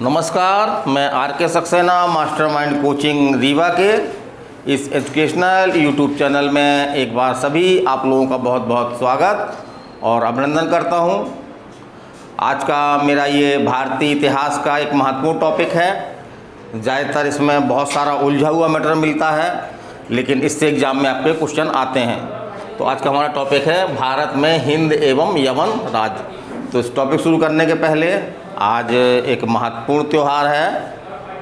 नमस्कार, मैं आर के सक्सेना मास्टरमाइंड कोचिंग रीवा के इस एजुकेशनल यूट्यूब चैनल में एक बार सभी आप लोगों का बहुत बहुत स्वागत और अभिनंदन करता हूं। आज का मेरा ये भारतीय इतिहास का एक महत्वपूर्ण टॉपिक है। ज़्यादातर इसमें बहुत सारा उलझा हुआ मैटर मिलता है, लेकिन इससे एग्ज़ाम में आपके क्वेश्चन आते हैं। तो आज का हमारा टॉपिक है भारत में हिंद एवं यवन राज्य। तो इस टॉपिक शुरू करने के पहले आज एक महत्वपूर्ण त्यौहार है,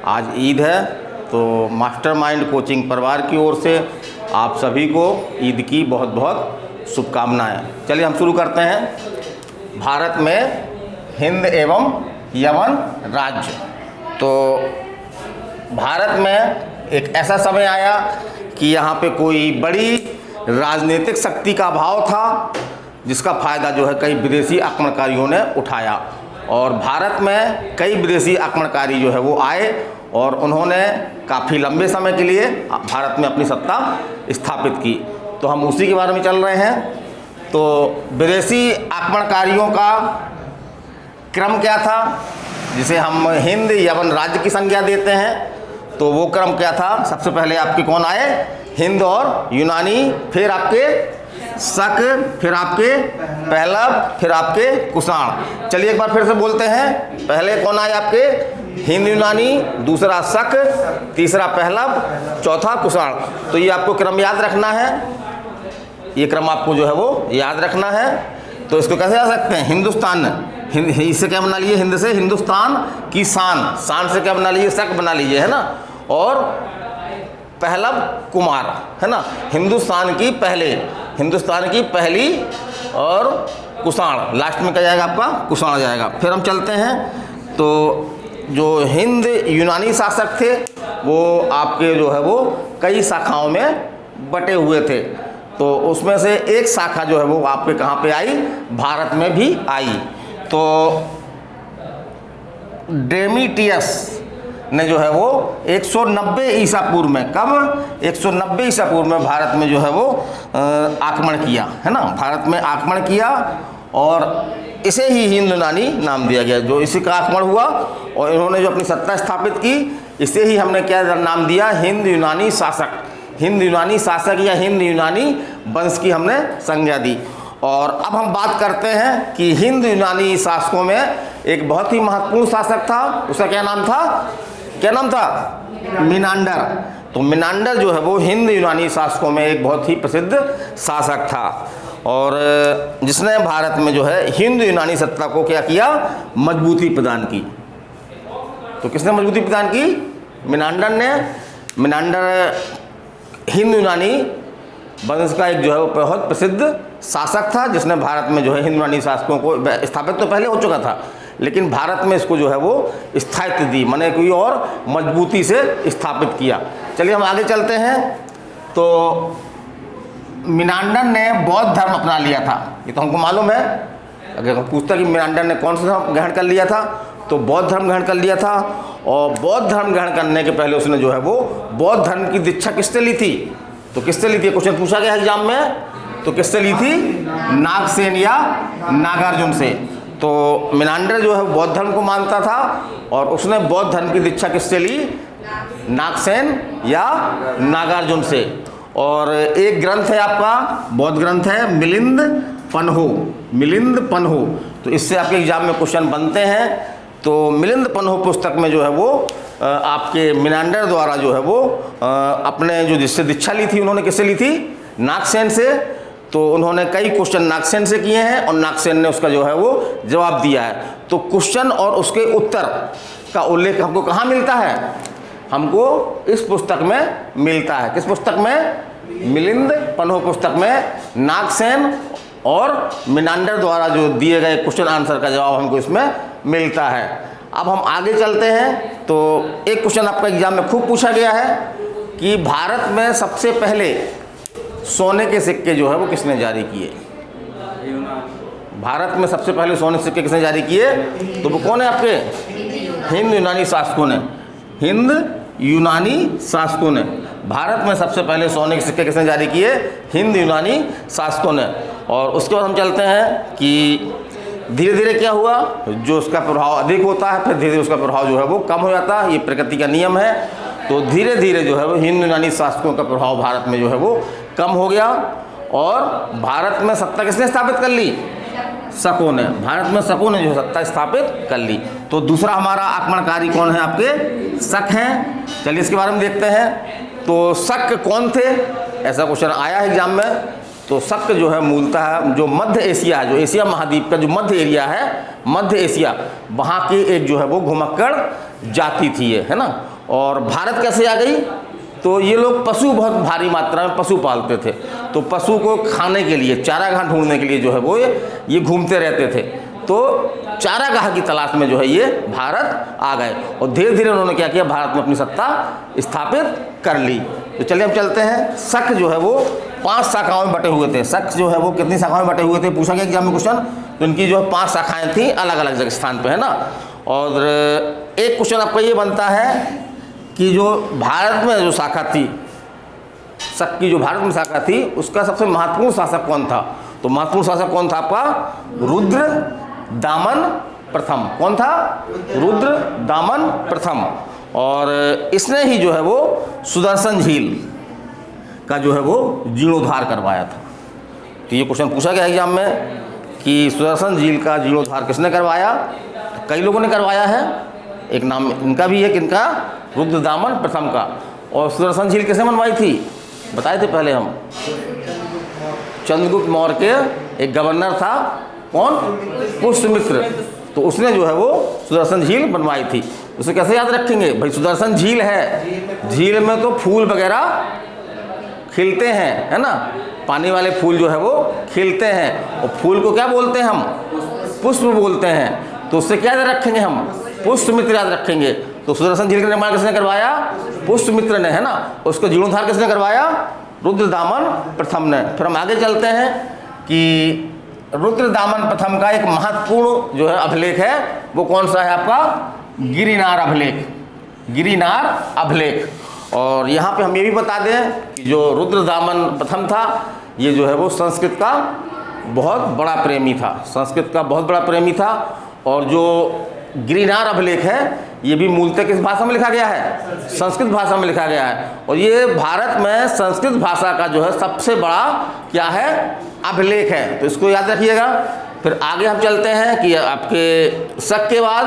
आज ईद है। तो मास्टरमाइंड कोचिंग परिवार की ओर से आप सभी को ईद की बहुत बहुत शुभकामनाएं। चलिए हम शुरू करते हैं। भारत में हिंद एवं यवन राज्य। तो भारत में एक ऐसा समय आया कि यहाँ पे कोई बड़ी राजनीतिक शक्ति का अभाव था, जिसका फ़ायदा जो है कई विदेशी आक्रमणकारियों ने उठाया। और भारत में कई विदेशी आक्रमणकारी जो है वो आए और उन्होंने काफ़ी लंबे समय के लिए भारत में अपनी सत्ता स्थापित की। तो हम उसी के बारे में चल रहे हैं। तो विदेशी आक्रमणकारियों का क्रम क्या था, जिसे हम हिंद यवन राज्य की संज्ञा देते हैं। तो वो क्रम क्या था? सबसे पहले आपके कौन आए? हिंद और यूनानी, फिर आपके शक, फिर आपके पहलव, फिर आपके कुषाण। चलिए एक बार फिर से बोलते हैं। पहले कौन आए आपके? हिंद यूनानी, दूसरा शक, तीसरा पहलव, चौथा कुषाण। तो ये आपको क्रम याद रखना है। ये क्रम आपको जो है वो याद रखना है। तो इसको कैसे याद सकते हैं? हिंदुस्तान, इससे क्या बना लीजिए? हिंद से हिंदुस्तान की शान, शान से क्या बना लीजिए? शक बना लीजिए, है ना। और पहलव कुमार, है ना। हिंदुस्तान की पहली और कुषाण, लास्ट में क्या जाएगा आपका? कुषाण जाएगा। फिर हम चलते हैं। तो जो हिंद यूनानी शासक थे वो आपके जो है वो कई शाखाओं में बटे हुए थे। तो उसमें से एक शाखा जो है वो आपके कहाँ पे आई? भारत में भी आई। तो डेमीटियस ने जो है वो 190 ईसा पूर्व में, कब? 190 ईसा पूर्व में भारत में जो है वो आक्रमण किया, है ना। भारत में आक्रमण किया और इसे ही हिंद यूनानी नाम दिया गया। जो इसी का आक्रमण हुआ और इन्होंने जो अपनी सत्ता स्थापित की, इसे ही हमने क्या नाम दिया? हिंद यूनानी शासक। हिंद यूनानी शासक या हिंद यूनानी वंश की हमने संज्ञा दी। और अब हम बात करते हैं कि हिंद यूनानी शासकों में एक बहुत ही महत्वपूर्ण शासक था। उसका क्या नाम था? क्या नाम था? मिनांडर। तो मिनांडर जो है वो हिंद यूनानी शासकों में एक बहुत ही प्रसिद्ध शासक था और जिसने भारत में जो है हिंद यूनानी सत्ता को क्या किया? मजबूती प्रदान की। तो किसने मजबूती प्रदान की? मिनांडर ने। मिनांडर हिंद यूनानी वंश का एक जो है वो बहुत प्रसिद्ध शासक था, जिसने भारत में जो है हिंद यूनानी शासकों को स्थापित तो पहले हो चुका था, लेकिन भारत में इसको जो है वो स्थायित्व दी, माने कोई और मजबूती से स्थापित किया। चलिए हम आगे चलते हैं। तो मिनांडर ने बौद्ध धर्म अपना लिया था, ये तो हमको मालूम है। अगर हम पूछता कि मिनांडर ने कौन सा धर्म ग्रहण कर लिया था, तो बौद्ध धर्म ग्रहण कर लिया था। और बौद्ध धर्म ग्रहण करने के पहले उसने जो है वो बौद्ध धर्म की दीक्षा किससे ली थी? तो किससे ली थी? क्वेश्चन पूछा गया एग्जाम में। तो किससे ली थी? नागसेन या नागार्जुन से। तो मिनांडर जो है बौद्ध धर्म को मानता था और उसने बौद्ध धर्म की दीक्षा किससे ली? नागसेन या नागार्जुन से। और एक ग्रंथ है आपका, बौद्ध ग्रंथ है मिलिंद पन्हो। मिलिंद पन्हो, तो इससे आपके एग्जाम में क्वेश्चन बनते हैं। तो मिलिंद पन्हो पुस्तक में जो है वो आपके मिनांडर द्वारा जो है वो अपने जो जिससे दीक्षा ली थी, उन्होंने किससे ली थी? नागसेन से। तो उन्होंने कई क्वेश्चन नागसेन से किए हैं और नागसेन ने उसका जो है वो जवाब दिया है। तो क्वेश्चन और उसके उत्तर का उल्लेख हमको कहाँ मिलता है? हमको इस पुस्तक में मिलता है। किस पुस्तक में? मिलिंद पन्हो पुस्तक में नागसेन और मिनांडर द्वारा जो दिए गए क्वेश्चन आंसर का जवाब हमको इसमें मिलता है। अब हम आगे चलते हैं। तो एक क्वेश्चन आपका एग्जाम में खूब पूछा गया है कि भारत में सबसे पहले सोने के सिक्के जो है वो किसने जारी किए? भारत में सबसे पहले सोने के सिक्के किसने जारी किए? तो वो कौन है आपके? हिंद यूनानी शासकों ने। हिंद यूनानी शासकों ने भारत में सबसे पहले सोने के सिक्के किसने जारी किए? हिंद यूनानी शासकों ने। और उसके बाद हम चलते हैं कि धीरे धीरे क्या हुआ, जो उसका प्रभाव अधिक होता है फिर धीरे धीरे उसका प्रभाव जो है वो कम हो जाता है, ये प्रकृति का नियम है। तो धीरे धीरे जो है वो हिंदू यूनानी शासकों का प्रभाव भारत में जो है वो कम हो गया और भारत में सत्ता किसने स्थापित कर ली, शकों ने। भारत में शकों ने जो सत्ता स्थापित कर ली। तो दूसरा हमारा आक्रमणकारी कौन है, आपके शक हैं। चलिए इसके बारे में देखते हैं। तो शक कौन थे, ऐसा क्वेश्चन आया है एग्जाम में। तो शक जो है मूलतः जो मध्य एशिया है, जो एशिया महाद्वीप का जो मध्य एरिया है, मध्य एशिया, वहाँ की एक जो है वो घुमक्कड़ जाति थी ये, है ना। और भारत कैसे आ गई, तो ये लोग पशु बहुत भारी मात्रा में पशु पालते थे। तो पशु को खाने के लिए, चारागाह ढूंढने के लिए जो है वो ये घूमते रहते थे। तो चारागाह की तलाश में जो है ये भारत आ गए और धीरे धीरे उन्होंने क्या किया, भारत में अपनी सत्ता स्थापित कर ली। तो चलिए हम चलते हैं। शक जो है वो 5 शाखाओं में बटे हुए थे। शक जो है वो कितनी शाखाओं में बटे हुए थे, पूछा गया एग्जाम में क्वेश्चन। तो इनकी जो है 5 शाखाएँ थी अलग अलग जगह स्थान पर, है ना। और एक क्वेश्चन आपका ये बनता है कि जो भारत में जो शाखा थी, शक की जो भारत में शाखा थी, उसका सबसे महत्वपूर्ण शासक कौन था। तो महत्वपूर्ण शासक कौन था आपका, रुद्र दामन प्रथम। कौन था, रुद्र दामन प्रथम। और इसने ही जो है वो सुदर्शन झील का जो है वो जीर्णोद्धार करवाया था। तो ये क्वेश्चन पूछा गया एग्जाम में कि सुदर्शन झील का जीर्णोद्धार किसने करवाया। तो कई लोगों ने करवाया है, एक नाम इनका भी है, किनका, रुद्रदामन प्रथम का। और सुदर्शन झील किसने बनवाई थी, बताए थे पहले हम, चंद्रगुप्त मौर्य के एक गवर्नर था, कौन, पुष्यमित्र। तो उसने जो है वो सुदर्शन झील बनवाई थी। उसे कैसे याद रखेंगे भाई, सुदर्शन झील है, झील में तो फूल वगैरह खिलते हैं, है ना, पानी वाले फूल जो है वो खिलते हैं। और फूल को क्या बोलते हैं हम, पुष्प बोलते हैं। तो उससे क्या याद रखेंगे हम, पुष्यमित्र याद रखेंगे। तो सुदर्शन झील का निर्माण किसने करवाया, पुष्यमित्र ने, है ना। उसको जीर्णोद्धार किसने करवाया, रुद्रदामन प्रथम ने। फिर हम आगे चलते हैं कि रुद्रदामन प्रथम का एक महत्वपूर्ण जो है अभिलेख है, वो कौन सा है आपका, गिरिनार अभिलेख, गिरिनार अभिलेख। और यहाँ पे हम ये भी बता दें कि जो रुद्रदामन प्रथम था, ये जो है वो संस्कृत का बहुत बड़ा प्रेमी था, संस्कृत का बहुत बड़ा प्रेमी था। और जो गिरिनार अभिलेख है, ये भी मूलतः किस भाषा में लिखा गया है, संस्कृत भाषा में लिखा गया है। और ये भारत में संस्कृत भाषा का जो है सबसे बड़ा क्या है, अभिलेख है। तो इसको याद रखिएगा। फिर आगे हम चलते हैं कि आपके शक के बाद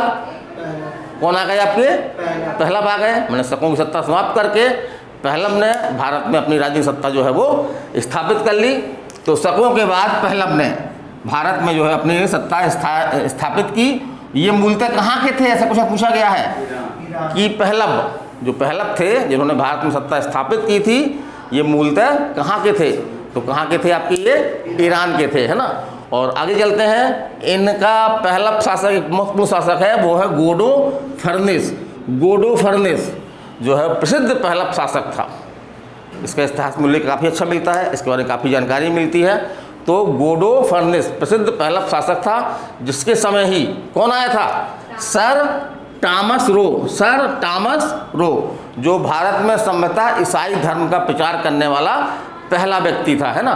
कौन आ गए, आपके पहलव आ गए। मैंने शकों की सत्ता समाप्त करके पहलव ने भारत में अपनी राजनीतिक सत्ता जो है वो स्थापित कर ली। तो शकों के बाद पहलव ने भारत में जो है अपनी सत्ता स्थापित की। ये मूलतः कहाँ के थे, ऐसा कुछ पूछा गया है कि पहलव, जो पहलव थे जिन्होंने भारत में सत्ता स्थापित की थी, ये मूलतः कहाँ के थे। तो कहाँ के थे आपके, ये ईरान के थे, है ना। और आगे चलते हैं। इनका पहला शासक, एक महत्वपूर्ण शासक है, वो है गोडो फर्निस। गोडो फर्निस जो है प्रसिद्ध पहला शासक था। इसका इतिहास मूल्य काफ़ी अच्छा मिलता है, इसके बारे में काफ़ी जानकारी मिलती है। तो गोडो फर्निस प्रसिद्ध पहला शासक था, जिसके समय ही कौन आया था, sir Thomas Roe. Sir Thomas Roe जो भारत में संभवतः ईसाई धर्म का प्रचार करने वाला पहला व्यक्ति था, है ना।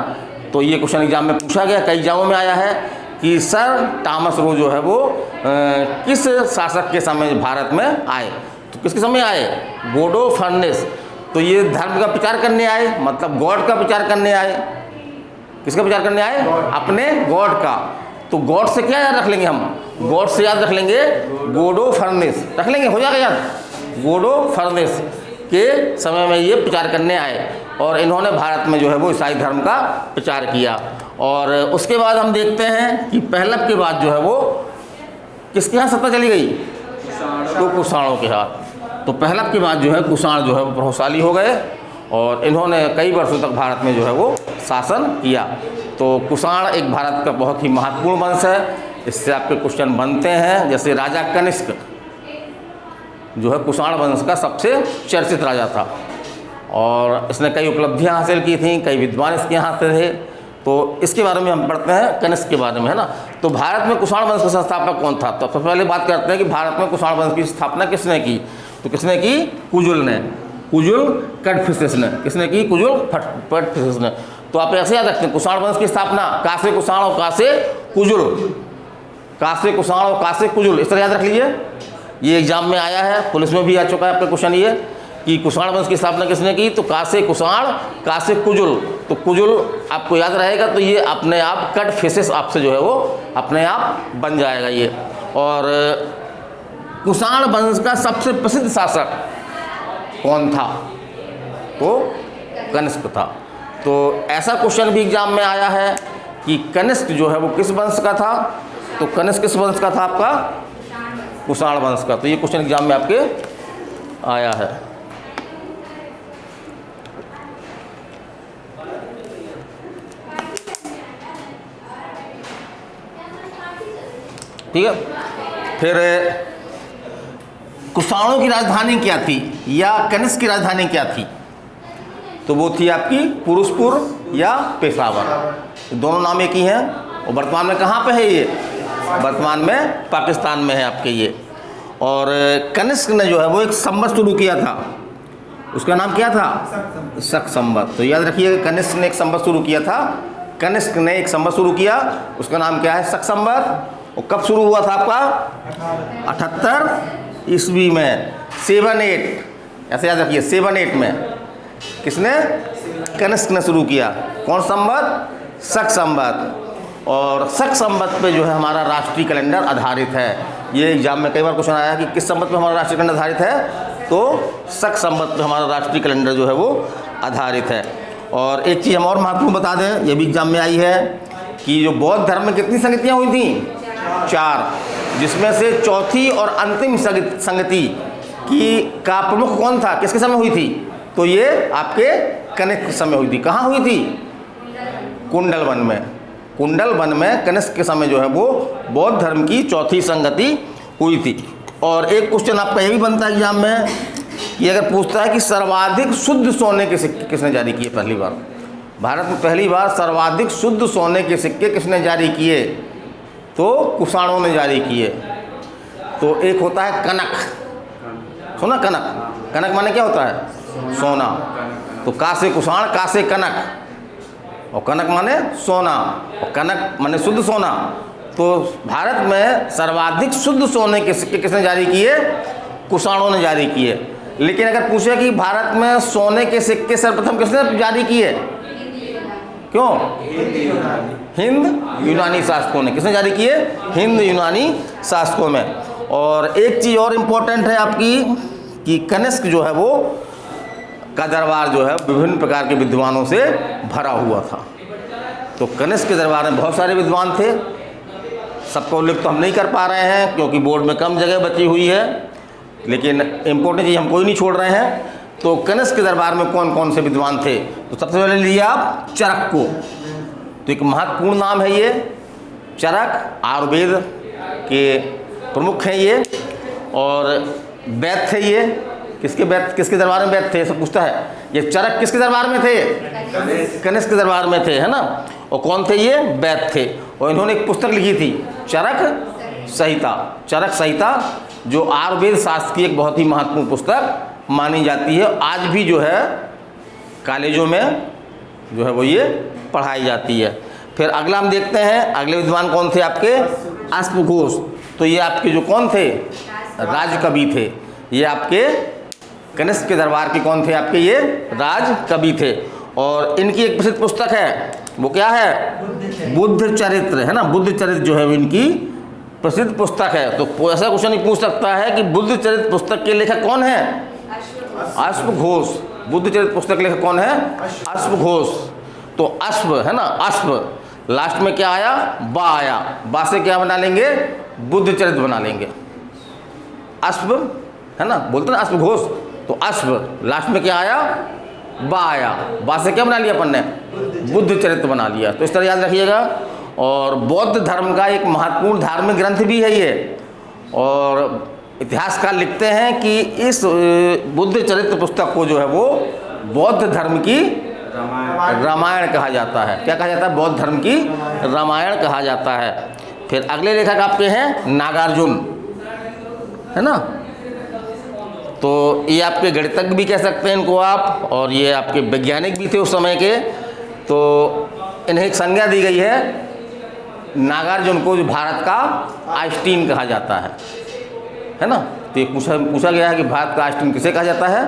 तो ये क्वेश्चन एग्जाम में पूछा गया, कई एग्जामों में आया है कि सर टॉमस रो जो है वो किस शासक के समय भारत में आए। तो किसके समय आए, गोडो फर्निस। तो ये धर्म का प्रचार करने आए, मतलब गॉड का प्रचार करने आए। किसका प्रचार करने आए, अपने गॉड का। तो गॉड से क्या याद रख लेंगे हम, गॉड से याद रख लेंगे गोडो फर्निस, रख लेंगे, हो जाएगा याद। गोडो फर्निस के समय में ये प्रचार करने आए और इन्होंने भारत में जो है वो ईसाई धर्म का प्रचार किया। और उसके बाद हम देखते हैं कि पहलव के बाद जो है वो किसके यहाँ सत्ता चली गई, तो कुषाणों के हाथ। तो पहलव के बाद जो है कुषाण जो है वो प्रभावशाली हो गए और इन्होंने कई वर्षों तक भारत में जो है वो शासन किया। तो कुषाण एक भारत का बहुत ही महत्वपूर्ण वंश है। इससे आपके क्वेश्चन बनते हैं, जैसे राजा कनिष्क जो है कुषाण वंश का सबसे चर्चित राजा था और इसने कई उपलब्धियां हासिल की थी, कई विद्वान इसके यहाँ से थे। तो इसके बारे में हम पढ़ते हैं, कनिष्क के बारे में, है ना। तो भारत में कुषाण वंश का संस्थापक कौन था। तो सबसे पहले बात करते हैं कि भारत में कुषाण वंश की स्थापना किसने की। तो किसने की, कुजुल ने, कुजुल कड़फिसेस ने। किसने की, कुजुल कड़फिसेस ने। तो आप ऐसे याद रखते हैं, कुषाण वंश की स्थापना का से कुषाण और का से कुजुल, कासे कुषाण और कासे कुजुल, इस तरह याद रख लीजिए। ये एग्जाम में आया है, पुलिस में भी आ चुका है आपका क्वेश्चन ये कि कुषाण वंश की स्थापना किसने की, तो कासे कुषाण कासे कुजुल। तो कुजुल आपको याद रहेगा, तो ये अपने आप कट फेसेस आपसे जो है वो अपने आप बन जाएगा ये। और कुषाण वंश का सबसे प्रसिद्ध शासक कौन था, तो कनिष्क था। तो ऐसा क्वेश्चन भी एग्जाम में आया है कि कनिष्क जो है वो किस वंश का था, तो कनिष्क किस वंश का था आपका, कुषाण वंश का। तो ये क्वेश्चन एग्जाम में आपके आया है। ठीक है, फिर कुषाणों की राजधानी क्या थी या कनिष्क की राजधानी क्या थी, तो वो थी आपकी पुरुषपुर या पेशावर। दोनों नाम एक ही हैं। और वर्तमान में कहाँ पे है ये, वर्तमान में पाकिस्तान में है आपके ये। और कनिष्क ने जो है वो एक संवत शुरू किया था, उसका नाम क्या था, शक संवत। तो याद रखिए कनिष्क ने एक संवत शुरू किया था, कनिष्क ने एक संवत शुरू किया, उसका नाम क्या है, शक संवत। और कब शुरू हुआ था आपका, 78 ईस्वी में, 78, ऐसे याद रखिए 78 में किसने, कनिष्क ने शुरू किया। कौन संवत, शक संवत। और शक संवत पे जो है हमारा राष्ट्रीय कैलेंडर आधारित है। ये एग्जाम में कई बार क्वेश्चन आया कि किस संवत पे हमारा राष्ट्रीय कैलेंडर आधारित है, तो शक संवत पे हमारा राष्ट्रीय कैलेंडर जो है वो आधारित है। और एक चीज़ हम और महत्वपूर्ण बता दें, ये भी एग्जाम में आई है कि जो बौद्ध धर्म में कितनी संगतियाँ हुई थी, 4, जिसमें से चौथी और अंतिम संगति की का प्रमुख कौन था, किसके समय हुई थी, तो ये आपके कनिष्क के समय हुई थी। कहाँ हुई थी, कुंडल वन में। कुंडल वन में कनिष्क के समय जो है वो बौद्ध धर्म की चौथी संगति हुई थी। और एक क्वेश्चन आपका ये भी बनता है एग्जाम में कि अगर पूछता है कि सर्वाधिक शुद्ध सोने के सिक्के किसने जारी किए, पहली बार भारत में पहली बार सर्वाधिक शुद्ध सोने के सिक्के किसने जारी किए, तो कुषाणों ने जारी किए। तो एक होता है कनक, सुना कनक, कनक माने क्या होता है, सोना। तो का से कुषाण, का से कनक, और कनक माने सोना, और कनक माने शुद्ध सोना। तो भारत में सर्वाधिक शुद्ध सोने के सिक्के किसने जारी किए, कुषाणों ने जारी किए। लेकिन अगर पूछे कि भारत में सोने के सिक्के सर्वप्रथम किसने जारी किए, क्यों, हिंद यूनानी शासकों ने। किसने जारी किए, हिंद यूनानी शासकों में। और एक चीज़ और इम्पोर्टेंट है आपकी कि कनिष्क जो है वो का दरबार जो है विभिन्न प्रकार के विद्वानों से भरा हुआ था। तो कनिष्क के दरबार में बहुत सारे विद्वान थे, सबका उल्लेख तो हम नहीं कर पा रहे हैं क्योंकि बोर्ड में कम जगह बची हुई है, लेकिन इम्पोर्टेंट चीज़ हम कोई नहीं छोड़ रहे हैं। तो कनिष्क के दरबार में कौन कौन से विद्वान थे, तो सबसे पहले लीजिए आप चरक को। तो एक महत्वपूर्ण नाम है ये चरक, आयुर्वेद के प्रमुख हैं ये। और वैद्य थे ये, किसके वैद्य, किसके दरबार में वैद्य थे, सब पूछता है। ये चरक किसके दरबार में थे, कनिष्क के दरबार में थे, है ना। और कौन थे ये, वैद्य थे। और इन्होंने एक पुस्तक लिखी थी चरक संहिता, चरक संहिता, जो आयुर्वेद शास्त्र की एक बहुत ही महत्वपूर्ण पुस्तक मानी जाती है। आज भी जो है कॉलेजों में जो है वो ये पढ़ाई जाती है। फिर अगला हम देखते हैं, अगले विद्वान कौन थे आपके, अश्वघोष। तो ये आपके जो कौन थे, राजकवि थे। ये आपके कनिष्क के दरबार के कौन थे, आपके ये राजकवि थे। और इनकी एक प्रसिद्ध पुस्तक है, वो क्या है, बुद्ध चरित्र, है ना। बुद्ध चरित्र जो है इनकी प्रसिद्ध पुस्तक है। तो ऐसा क्वेश्चन नहीं पूछ सकता है कि बुद्ध चरित्र पुस्तक के लेखक कौन है, अश्वघोष। बुद्ध चरित्र पुस्तक के लेखक कौन है, अश्वघोष। तो अश्व है ना, अश्व लास्ट में क्या आया, बा आया, बा से क्या बना लेंगे, बुद्ध चरित्र बना लेंगे। अश्व है ना, बोलते ना अश्वघोष, तो अश्व लास्ट में क्या आया, बा आया, बा से क्या बना लिया अपन ने, बुद्ध चरित्र बना लिया। तो इस तरह याद रखिएगा। और बौद्ध धर्म का एक महत्वपूर्ण धार्मिक ग्रंथ भी है ये। और इतिहासकार लिखते हैं कि इस बुद्ध चरित्र पुस्तक को जो है वो बौद्ध धर्म की रामायण कहा जाता है। क्या कहा जाता है, बौद्ध धर्म की रामायण कहा जाता है। फिर अगले लेखक आपके हैं नागार्जुन, है ना। तो ये आपके गणितज्ञ भी कह सकते हैं इनको आप, और ये आपके वैज्ञानिक भी थे उस समय के। तो इन्हें एक संज्ञा दी गई है नागार्जुन को जो भारत का आइंस्टीन कहा जाता है ना। तो ये पूछा गया है कि भारत का आइंस्टीन किसे कहा जाता है,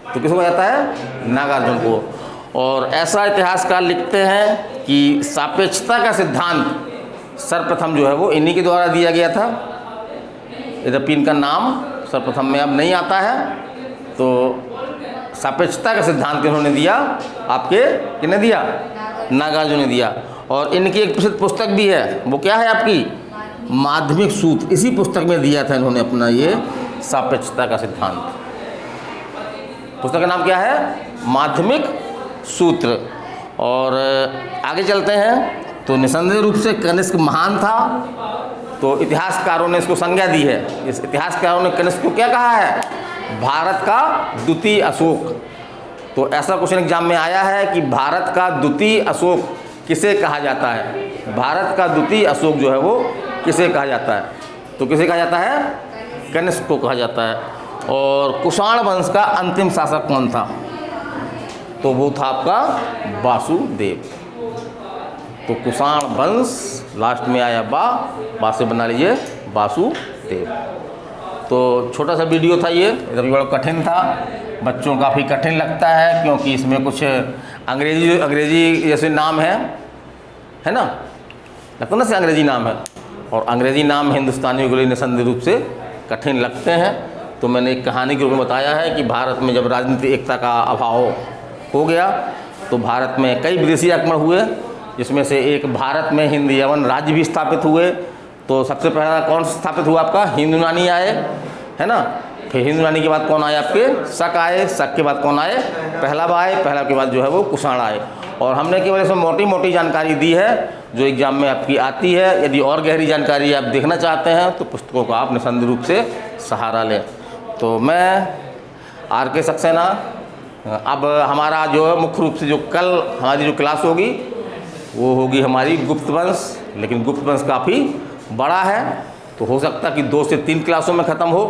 तो किसको कहा जाता है, नागार्जुन को। और ऐसा इतिहासकार लिखते हैं कि सापेक्षता का सिद्धांत सर्वप्रथम जो है वो इन्हीं के द्वारा दिया गया था। यद्यपि इनका नाम सर्वप्रथम में अब नहीं आता है, तो सापेक्षता का सिद्धांत इन्होंने दिया, आपके किसने दिया, नागार्जुन ने दिया। और इनकी एक प्रसिद्ध पुस्तक भी है, वो क्या है आपकी, माध्यमिक सूत्र। इसी पुस्तक में दिया था इन्होंने अपना ये सापेक्षता का सिद्धांत। पुस्तक का नाम क्या है, माध्यमिक सूत्र। और आगे चलते हैं तो निसंदेह रूप से कनिष्क महान था, तो इतिहासकारों ने इसको संज्ञा दी है। इस इतिहासकारों ने कनिष्क को क्या कहा है, भारत का द्वितीय अशोक। तो ऐसा क्वेश्चन एग्जाम में आया है कि भारत का द्वितीय अशोक किसे कहा जाता है, भारत का द्वितीय अशोक जो है वो किसे कहा जाता है, तो किसे कहा जाता है, कनिष्क को कहा जाता है। और कुषाण वंश का अंतिम शासक कौन था, तो वो था आपका वासुदेव। तो कुषाण वंश लास्ट में आया बा से बना लीजिए वासुदेव। तो छोटा सा वीडियो था ये, इधर बड़ा कठिन था, बच्चों काफ़ी कठिन लगता है क्योंकि इसमें कुछ अंग्रेजी जैसे नाम है ना, लगता ना से अंग्रेजी नाम है, और अंग्रेजी नाम हिंदुस्तानियों के लिए निसंदेह रूप से कठिन लगते हैं। तो मैंने एक कहानी के रूप में बताया है कि भारत में जब राजनीतिक एकता का अभाव हो गया तो भारत में कई विदेशी आक्रमण हुए, जिसमें से एक भारत में हिंद यवन राज्य भी स्थापित हुए। तो सबसे पहला कौन स्थापित हुआ आपका, हिंदू यूनानी आए, है ना। फिर हिंदू यूनानी के बाद कौन आए आपके, शक आए, शक के बाद कौन आए, पहला आए, पहला के बाद जो है वो कुषाण आए। और हमने केवल इसमें मोटी मोटी जानकारी दी है जो एग्जाम में आपकी आती है। यदि और गहरी जानकारी आप देखना चाहते हैं तो पुस्तकों का आप निसंदेह रूप से सहारा लें। तो मैं RK सक्सेना, अब हमारा जो है मुख्य रूप से जो कल हमारी जो क्लास होगी वो होगी हमारी गुप्त वंश, लेकिन गुप्त वंश काफ़ी बड़ा है, तो हो सकता है कि 2 से 3 क्लासों में ख़त्म हो।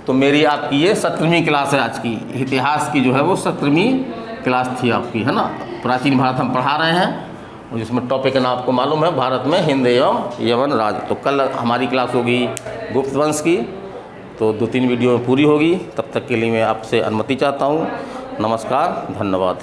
तो मेरी आपकी ये 17वीं क्लास है आज की, इतिहास की जो है वो 17वीं क्लास थी आपकी, है ना। प्राचीन भारत हम पढ़ा रहे हैं और जिसमें टॉपिक का नाम आपको मालूम है, भारत में हिंद एवं यवन राज्य। तो कल हमारी क्लास होगी गुप्त वंश की, तो 2-3 वीडियो में पूरी होगी। तब तक के लिए मैं आपसे अनुमति चाहता हूँ। नमस्कार, धन्यवाद।